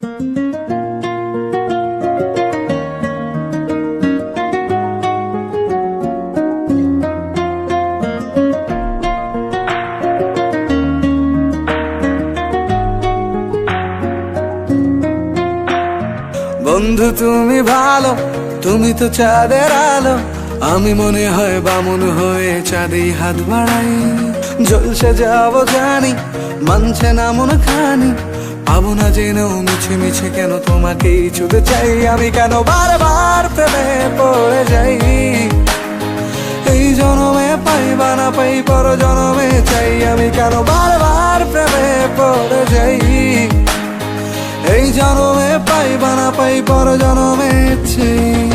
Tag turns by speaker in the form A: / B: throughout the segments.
A: বন্ধু তুমি ভালো, তুমি তো চাঁদের আলো। আমি মনে হয় বামুন হয়ে চাঁদেই হাত বাড়াই। ঝলসে যাবো জানি, মানছে না মন খানি। পাবো না জেনেও মিছে মিছে কেন তোমাকেই ছুঁতে চাই। আমি কেন বারবার প্রেমে পড়ে যাই। এই জনমে পাই বা না পাই, পর জনমে চাই। আমি কেন বারবার প্রেমে পড়ে যাই। এই জনমে পাই বা না পাই, পর জনমে চাই।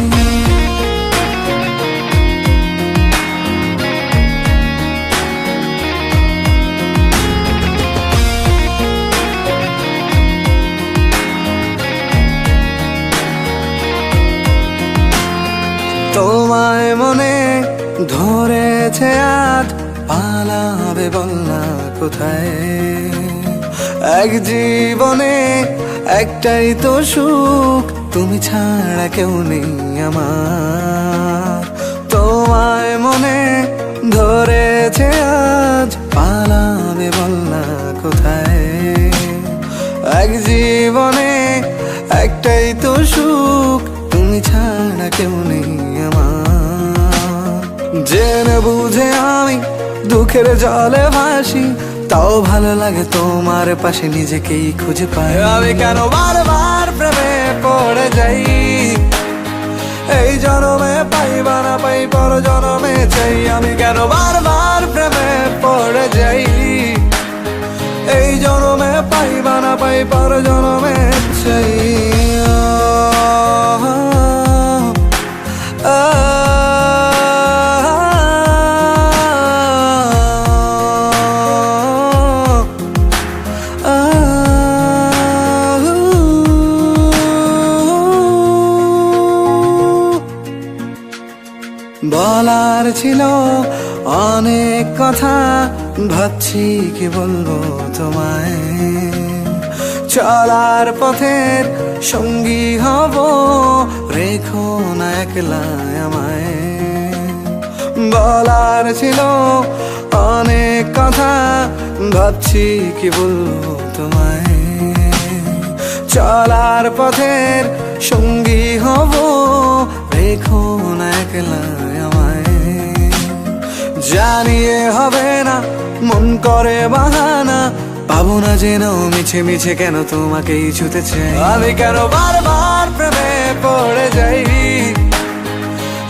A: তোমায় মনে ধরেছে আজ, পালাবে বল না কোথায়। এক জীবনে একটাই তো সুখ, তুমি ছাড়া কেউ নেই আমার। তোমায় মনে ধরেছে আজ, পালাবে বল না কোথায়। এক জীবনে একটাই তো সুখ, তুমি ছাড়া কেউ নেই আমার। জেনে বুঝে আমি দুঃখের জলে ভাসি, তাও ভালো লাগে তোমার পাশে নিজেকেই খুঁজে পাই। আমি কেন বারবার প্রেমে পড়ে যাই। এই জনমে পাই বা না পাই, পর জনমে চাই। আমি কেন বারবার প্রেমে পড়ে যাই। এই জনমে পাই বা না পাই, পর জনমে চাই। বলার ছিল অনেক কথা, ভাবছি কি বলবো তোমায়। চলার পথের সঙ্গী হব, রেখো না একলা আমায়। বলার ছিল অনেক কথা, ভাবছি কি বলবো তোমায়। চলার পথের সঙ্গী হব, রেখো না একলা আমায়। জানিয়ে হবে না, মন করে বাহানা। পাবো না জেনেও মিছে মিছে কেন তোমাকেই ছুঁতে চাই। আমি কেন বারবার প্রেমে পড়ে যাই।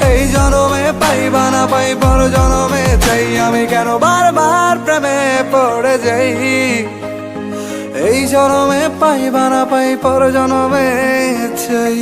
A: এই জনমে পাই বা না পাই, পর জনমে চাই। আমি কেন বারবার প্রেমে পড়ে যাই। এই জনমে পাই বা না পাই, পর জনমে চাই।